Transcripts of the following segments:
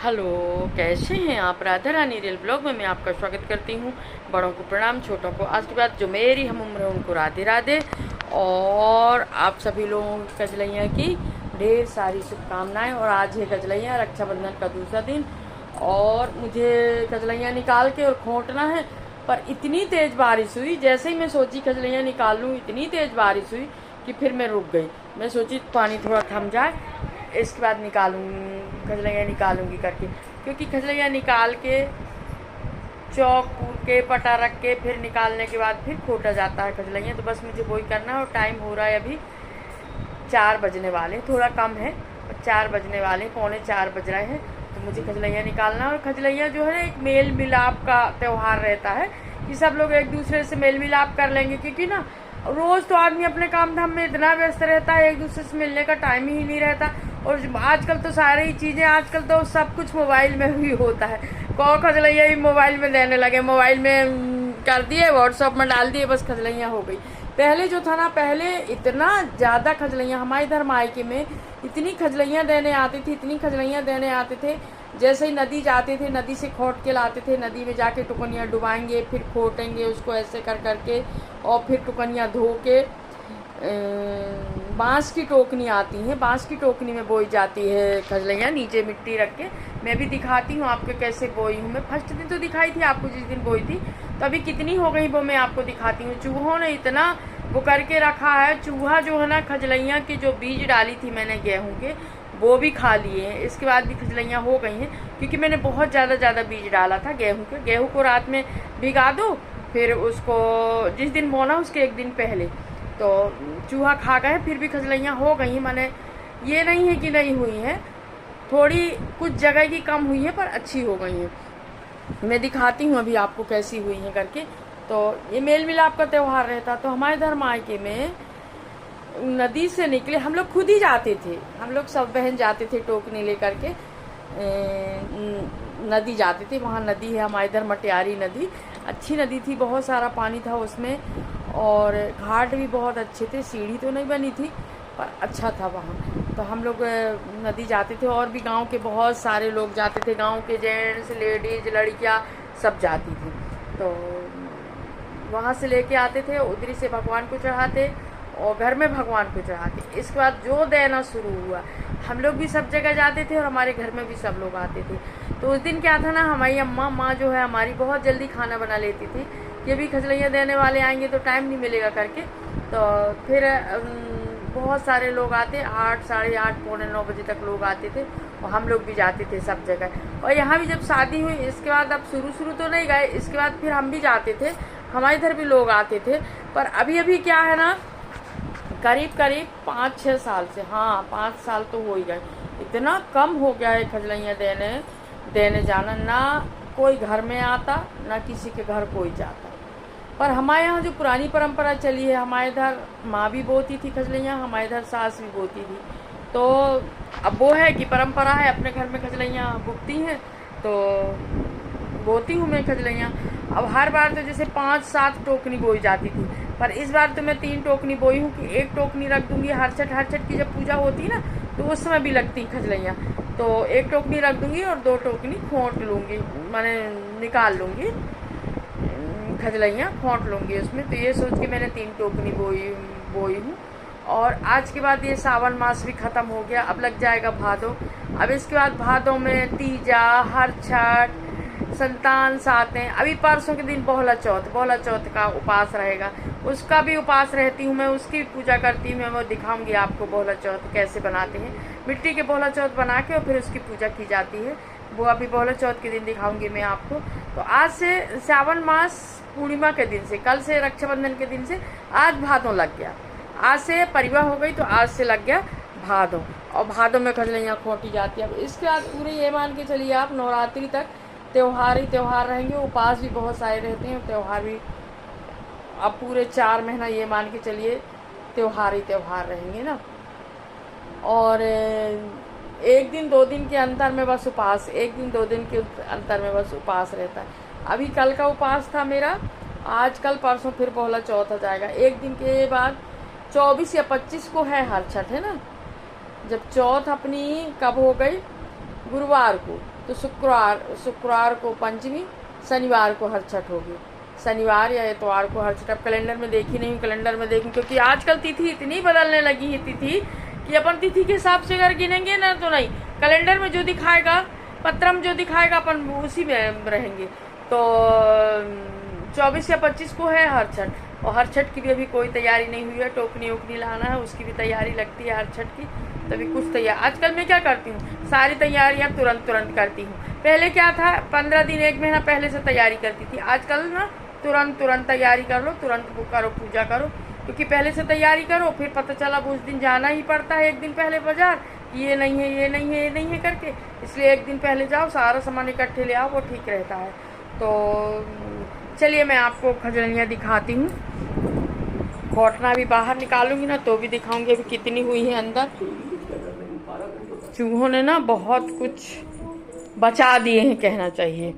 Hello, कैसे हैं आप। राधा रानी रियल ब्लॉग में मैं आपका स्वागत करती हूँ। बड़ों को प्रणाम, छोटों को आशीर्वाद। जो मेरी हम उम्र है उनको राधे राधे। और आप सभी लोगों की गजलैया की ढेर सारी शुभकामनाएं। और आज है गजलैया रक्षाबंधन का दूसरा दिन और मुझे गजलैया निकाल के और खोंटना है। पर इतनी तेज़ बारिश हुई, जैसे ही मैं सोची गजलैया निकाल लूँ इतनी तेज़ बारिश हुई कि फिर मैं रुक गई। मैं सोची पानी थोड़ा थम जाए, इसके बाद खजलैया निकालूंगी करके, क्योंकि खजलैया निकाल के चौक कूट के पटा रख के फिर निकालने के बाद फिर खोटा जाता है खजलैया। तो बस मुझे वही करना है। और टाइम हो रहा है अभी 4 बजने वाले, थोड़ा कम है, 4 बजने वाले, 3:45 बज रहे हैं। तो मुझे खजलैया निकालना है। और खजलैया जो है ना, एक मेल मिलाप का त्यौहार रहता है कि सब लोग एक दूसरे से मेल मिलाप कर लेंगे, क्योंकि ना रोज़ तो आदमी अपने काम धाम में इतना व्यस्त रहता है, एक दूसरे से मिलने का टाइम ही नहीं रहता। और आजकल तो सारी चीज़ें, आजकल तो सब कुछ मोबाइल में ही होता है। कौ खजलैया भी मोबाइल में देने लगे, मोबाइल में कर दिए, व्हाट्सअप में डाल दिए, बस खजलैया हो गई। पहले जो था ना, पहले इतना ज़्यादा खजलैया हमारे इधर मायके में इतनी खजलैया देने आती थी, इतनी खजलैया देने आते थे। जैसे ही नदी जाते थे, नदी से खोट के लाते थे, नदी में जाके टुकनियाँ डुबाएंगे, फिर खोटेंगे उसको ऐसे कर करके, और फिर टुकनियाँ धो के बांस की टोकनी आती है, बांस की टोकनी में बोई जाती है खजलैया, नीचे मिट्टी रख के। मैं भी दिखाती हूँ आपको कैसे बोई हूँ। मैं फर्स्ट दिन तो दिखाई थी आपको, जिस दिन बोई थी। तो अभी कितनी हो गई वो मैं आपको दिखाती हूँ। चूहों ने इतना वो करके रखा है, चूहा जो है ना, खजलैया की जो बीज डाली थी मैंने गेहूँ के, वो भी खा लिए हैं। इसके बाद भी खजलैया हो गई हैं, क्योंकि मैंने बहुत ज़्यादा बीज डाला था गेहूँ के। गेहूँ को रात में भिगा दो, फिर उसको जिस दिन बोना उसके एक दिन पहले तो चूहा खा गए। फिर भी खजलैया हो गई, माने ये नहीं है कि नहीं हुई हैं, थोड़ी कुछ जगह की कम हुई है पर अच्छी हो गई हैं। मैं दिखाती हूँ अभी आपको कैसी हुई हैं करके। तो ये मेल मिलाप का त्यौहार रहता। तो हमारे धर्म मायके में नदी से निकले, हम लोग खुद ही जाते थे, हम लोग सब बहन जाते थे टोकनी लेकर के नदी जाते थे। वहाँ नदी है हमारे इधर, मटियारी नदी, अच्छी नदी थी, बहुत सारा पानी था उसमें, और घाट भी बहुत अच्छे थे। सीढ़ी तो नहीं बनी थी पर अच्छा था वहाँ। तो हम लोग नदी जाते थे, और भी गांव के बहुत सारे लोग जाते थे, गांव के जेंट्स, लेडीज, लड़कियाँ सब जाती थी। तो वहाँ से लेके आते थे, उधरी से भगवान को चढ़ाते और घर में भगवान को चढ़ाते। इसके बाद जो देना शुरू हुआ, हम लोग भी सब जगह जाते थे और हमारे घर में भी सब लोग आते थे। तो उस दिन क्या था ना, हमारी अम्मा माँ जो है हमारी, बहुत जल्दी खाना बना लेती थी कि अभी खजलैया देने वाले आएंगे तो टाइम नहीं मिलेगा करके। तो फिर बहुत सारे लोग आते, 8, साढ़े 8, 8:45 बजे तक लोग आते थे, और हम लोग भी जाते थे सब जगह। और यहाँ भी जब शादी हुई, इसके बाद अब शुरू तो नहीं गए, इसके बाद फिर हम भी जाते थे, हमारे इधर भी लोग आते थे। पर अभी क्या है ना, करीब 5-6 साल से, हाँ 5 साल तो हो ही गए, इतना कम हो गया है खजलैया देने जाना। ना कोई घर में आता, ना किसी के घर कोई जाता। पर हमारे यहाँ जो पुरानी परंपरा चली है, हमारे इधर माँ भी बोती थी खजलैया, हमारे इधर सास भी बोती थी। तो अब वो है कि परंपरा है, अपने घर में खजलैया बुकती हैं, तो बोती हूँ मैं खजलैया। अब हर बार तो जैसे 5-7 टोकनी बोई जाती थी, पर इस बार तो मैं 3 टोकनी बोई हूँ कि एक टोकनी रख दूँगी। हर छठ की जब पूजा होती है ना, तो उस समय भी लगती खजलैया, तो एक टोकनी रख दूँगी और 2 टोकनी खोंट लूँगी, माने निकाल लूँगी, खजलैया खोंट लूँगी उसमें। तो ये सोच के मैंने 3 टोकनी बोई हूँ। और आज के बाद ये सावन मास भी ख़त्म हो गया, अब लग जाएगा भादो। अब इसके बाद भादो में तीजा, हर छठ, संतान सातें। अभी परसों के दिन बहोला चौथ का उपास रहेगा, उसका भी उपास रहती हूँ मैं, उसकी भी पूजा करती हूँ मैं। वो दिखाऊंगी आपको बहोला चौथ कैसे बनाते हैं। मिट्टी के बहोला चौथ बना के और फिर उसकी पूजा की जाती है, वो अभी बहोला चौथ के दिन दिखाऊंगी मैं आपको। तो आज से सावन मास पूर्णिमा के दिन से, कल से रक्षाबंधन के दिन से आज भादों लग गया। आज से परिवा हो गई तो आज से लग गया भादों, और भादों में खजलैया खोटी जाती है। अब इसके बाद पूरे ये मान के चलिए आप, नवरात्रि तक त्यौहार ही त्यौहार रहेंगे, उपास भी बहुत सारे रहते हैं, त्यौहार भी अब पूरे 4 महीना ये मान के चलिए त्यौहार ही त्यौहार रहेंगे ना। और 1 दिन 2 दिन के अंतर में बस उपास, 1 दिन 2 दिन के अंतर में बस उपास रहता है। अभी कल का उपास था मेरा, आज कल परसों फिर बहोला चौथ आ जाएगा। 1 दिन के बाद 24 या 25 को है हर छठ, है ना। जब चौथ अपनी कब हो गई, गुरुवार को, तो शुक्रवार को पंचमी, शनिवार को हरछठ होगी। शनिवार या इतवार को हरछठ। अब कैलेंडर में देखी नहीं हूँ, कैलेंडर में देखूँ, क्योंकि आजकल तिथि इतनी बदलने लगी है तिथि कि अपन तिथि के हिसाब से अगर गिनेंगे ना तो नहीं, कैलेंडर में जो दिखाएगा, पत्रम जो दिखाएगा अपन उसी में रहेंगे। तो 24 या 25 को है हरछठ, और हरछठ की भी अभी कोई तैयारी नहीं हुई है। टोकनी ओकनी लाना है, उसकी भी तैयारी लगती है हरछठ की। तभी कुछ तैयार आजकल मैं क्या करती हूँ, सारी तैयारियाँ तुरंत करती हूँ। पहले क्या था, 15 दिन 1 महीना पहले से तैयारी करती थी। आजकल ना तुरंत तैयारी कर लो, तुरंत करो, पूजा करो, क्योंकि पहले से तैयारी करो, फिर पता चला उस दिन जाना ही पड़ता है 1 दिन पहले बाजार, ये नहीं है, ये नहीं है, ये नहीं है करके। इसलिए 1 दिन पहले जाओ, सारा सामान इकट्ठे ले आओ, वो ठीक रहता है। तो चलिए मैं आपको खजलियाँ दिखाती हूँ। खोटना भी बाहर निकालूंगी ना तो भी दिखाऊंगी अभी कितनी हुई है अंदर। चूहों ने ना बहुत कुछ बचा दिए हैं कहना चाहिए।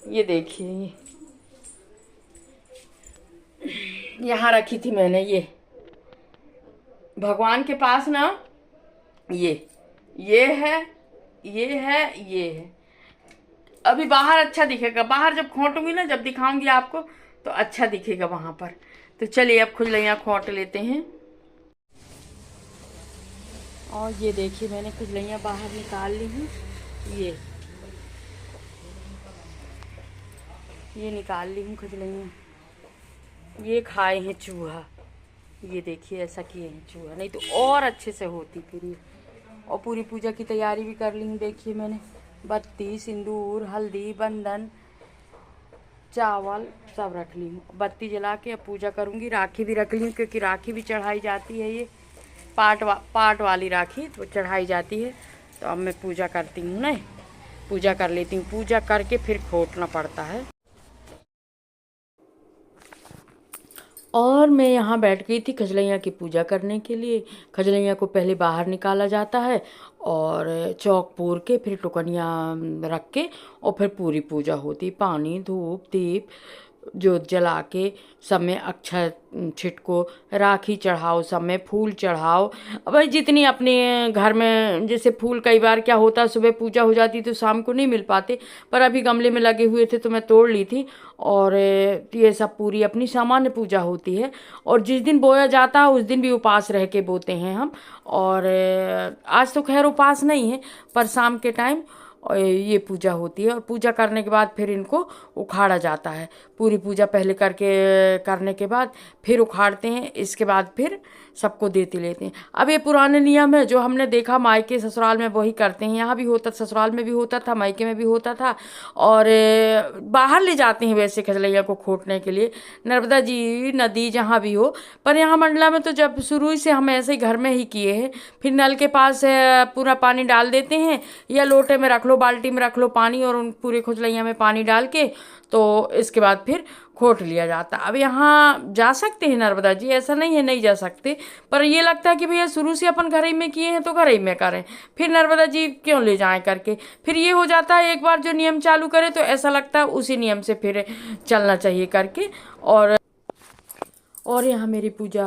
ये देखिए, यहाँ रखी थी मैंने, ये भगवान के पास ना, ये है, ये है। अभी बाहर अच्छा दिखेगा, बाहर जब खोटूंगी ना, जब दिखाऊंगी आपको तो अच्छा दिखेगा वहां पर। तो चलिए अब खुजलियाँ खोट लेते हैं। और ये देखिए मैंने खुजलियाँ बाहर निकाल ली हूँ। ये निकाल ली हूँ खुजलियाँ। ये खाए हैं चूहा, ये देखिए ऐसा किए हैं चूहा, नहीं तो और अच्छे से होती फिर ये। और पूरी पूजा की तैयारी भी कर ली हूँ। देखिए मैंने बत्ती, सिंदूर, हल्दी, बंधन, चावल सब रख ली हूँ। बत्ती जला के अब पूजा करूँगी। राखी भी रख ली हूँ, क्योंकि राखी भी चढ़ाई जाती है। ये पाट वाली राखी तो चढ़ाई जाती है। तो अब मैं पूजा करती हूँ ना, पूजा कर लेती हूँ। पूजा करके फिर खोटना पड़ता है। और मैं यहाँ बैठ गई थी खजलैया की पूजा करने के लिए। खजलैया को पहले बाहर निकाला जाता है और चौक पूर के फिर टुकनियाँ रख के और फिर पूरी पूजा होती। पानी, धूप, दीप जोत जला के सब में अक्षत छिटको, राखी चढ़ाओ, सब में फूल चढ़ाओ। भाई जितनी अपने घर में, जैसे फूल कई बार क्या होता है सुबह पूजा हो जाती तो शाम को नहीं मिल पाते, पर अभी गमले में लगे हुए थे तो मैं तोड़ ली थी। और ये सब पूरी अपनी सामान्य पूजा होती है। और जिस दिन बोया जाता है उस दिन भी उपास रह के बोते हैं हम। और आज तो खैर उपास नहीं है, पर शाम के टाइम और ये पूजा होती है। और पूजा करने के बाद फिर इनको उखाड़ा जाता है। पूरी पूजा पहले करने के बाद फिर उखाड़ते हैं। इसके बाद फिर सबको देते लेते हैं। अब ये पुराने नियम है जो हमने देखा मायके ससुराल में, वही करते हैं। यहाँ भी होता, ससुराल में भी होता था, मायके में भी होता था। और बाहर ले जाते हैं वैसे खजलैया को खोटने के लिए, नर्मदा जी, नदी, जहाँ भी हो। पर यहाँ मंडला में तो जब शुरू से हम ऐसे ही घर में ही किए हैं। फिर नल के पास पूरा पानी डाल देते हैं, या लोटे में रख लो, बाल्टी में रख लो पानी, और उन पूरे खुजलैया में पानी डाल के तो इसके बाद फिर खोट लिया जाता। अब यहाँ जा सकते हैं नर्मदा जी, ऐसा नहीं है नहीं जा सकते, पर ये लगता है कि भैया शुरू से अपन घर ही में किए हैं तो घर ही में करें, फिर नर्मदा जी क्यों ले जाएं करके। फिर ये हो जाता है एक बार जो नियम चालू करे तो ऐसा लगता है उसी नियम से फिर चलना चाहिए करके। और यहाँ मेरी पूजा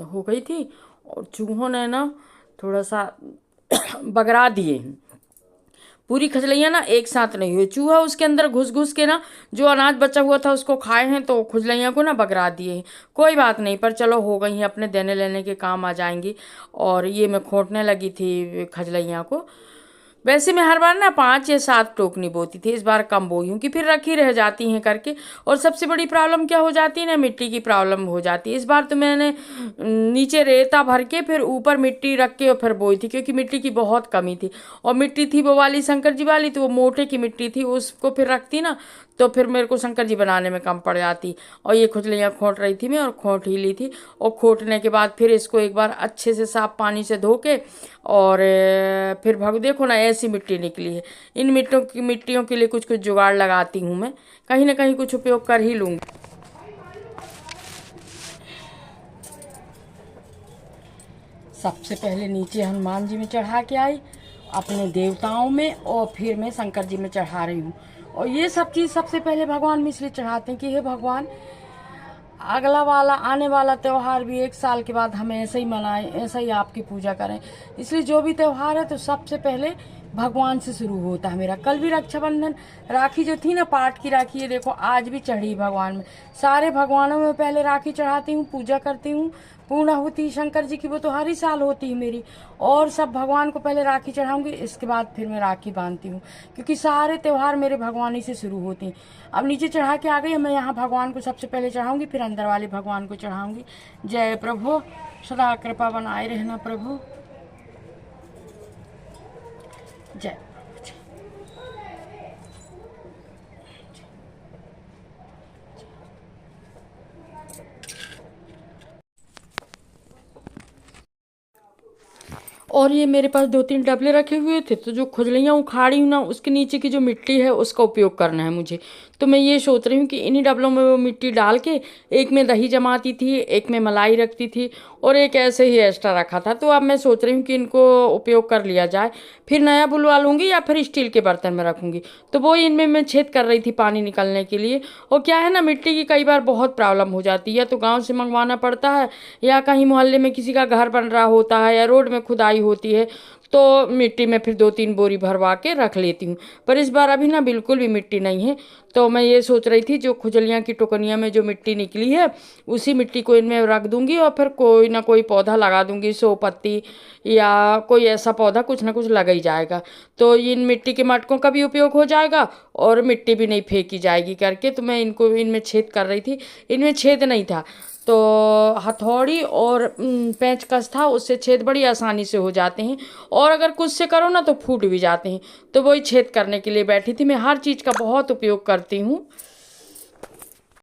हो गई थी और चूहों ने ना थोड़ा सा बगरा दिए। पूरी खजलैया ना एक साथ नहीं हुई, चूहा उसके अंदर घुस के ना जो अनाज बचा हुआ था उसको खाए हैं, तो खुजलैया को ना बगरा दिए हैं। कोई बात नहीं, पर चलो हो गई हैं, अपने देने लेने के काम आ जाएंगी। और ये मैं खोटने लगी थी खजलैया को। वैसे मैं हर बार ना 5 या 7 टोकनी बोती थी, इस बार कम बोई हूँ कि फिर रखी रह जाती हैं करके। और सबसे बड़ी प्रॉब्लम क्या हो जाती है ना, मिट्टी की प्रॉब्लम हो जाती है। इस बार तो मैंने नीचे रेता भर के फिर ऊपर मिट्टी रख के और फिर बोई थी, क्योंकि मिट्टी की बहुत कमी थी। और मिट्टी थी वो वाली शंकर जी वाली, तो वो मोटे की मिट्टी थी, उसको फिर रखती ना तो फिर मेरे को शंकर जी बनाने में कम पड़ जाती। और ये खुजलियाँ खोट रही थी मैं, और खोट ही ली थी। और खोटने के बाद फिर इसको एक बार अच्छे से साफ पानी से धो के और फिर देखो ना ऐसी मिट्टी निकली है। इन मिट्टियों के लिए कुछ जुगाड़ लगाती हूँ मैं, कहीं ना कहीं कुछ उपयोग कर ही लूँगी। सबसे पहले नीचे हनुमान जी में चढ़ा के आई, अपने देवताओं में, और फिर मैं शंकर जी में चढ़ा रही हूँ। और ये सब चीज़ सबसे पहले भगवान में इसलिए चढ़ाते हैं कि हे भगवान, अगला वाला आने वाला त्यौहार भी 1 साल के बाद हम ऐसे ही मनाएं, ऐसे ही आपकी पूजा करें। इसलिए जो भी त्यौहार है तो सबसे पहले भगवान से शुरू होता है मेरा। कल भी रक्षाबंधन राखी जो थी ना, पाट की राखी, ये देखो आज भी चढ़ी भगवान में। सारे भगवानों में पहले राखी चढ़ाती हूँ, पूजा करती हूँ। पूर्णाहुति शंकर जी की वो तो हर ही साल होती है मेरी, और सब भगवान को पहले राखी चढ़ाऊंगी, इसके बाद फिर मैं राखी बांधती हूँ, क्योंकि सारे त्यौहार मेरे भगवान ही से शुरू होते हैं। अब नीचे चढ़ा के आ गई, मैं यहाँ भगवान को सबसे पहले चढ़ाऊंगी, फिर अंदर वाले भगवान को चढ़ाऊंगी। जय प्रभु, सदा कृपा बनाए रहना प्रभु। जय। और ये मेरे पास 2-3 डबले रखे हुए थे, तो जो खुजलियाँ उखाड़ी हूँ ना, उसके नीचे की जो मिट्टी है उसका उपयोग करना है मुझे। तो मैं ये सोच रही हूँ कि इन्हीं डबलों में वो मिट्टी डाल के, एक में दही जमाती थी, एक में मलाई रखती थी, और एक ऐसे ही एक्स्ट्रा रखा था। तो अब मैं सोच रही हूँ कि इनको उपयोग कर लिया जाए, फिर नया बुलवा लूँगी या फिर स्टील के बर्तन में रखूँगी। तो वो इनमें मैं छेद कर रही थी पानी निकलने के लिए। और क्या है ना, मिट्टी की कई बार बहुत प्रॉब्लम हो जाती है, तो गाँव से मंगवाना पड़ता है, या कहीं मोहल्ले में किसी का घर बन रहा होता है, या रोड में खुदाई होती है, तो मिट्टी में फिर 2-3 बोरी भरवा के रख लेती हूँ। पर इस बार अभी ना बिल्कुल भी मिट्टी नहीं है, तो मैं ये सोच रही थी जो खुजलियाँ की टुकनिया में जो मिट्टी निकली है, उसी मिट्टी को इनमें रख दूंगी, और फिर कोई ना कोई पौधा लगा दूंगी, सौ पत्ती या कोई ऐसा पौधा कुछ ना कुछ लग ही जाएगा। तो इन मिट्टी के मटकों का भी उपयोग हो जाएगा, और मिट्टी भी नहीं फेंकी जाएगी करके। तो मैं इनको इनमें छेद कर रही थी, इनमें छेद नहीं था, तो हथौड़ी और पेंचकस था, उससे छेद बड़ी आसानी से हो जाते हैं, और अगर कुछ से करो ना तो फूट भी जाते हैं। तो वही छेद करने के लिए बैठी थी। मैं हर चीज़ का बहुत उपयोग करती हूँ।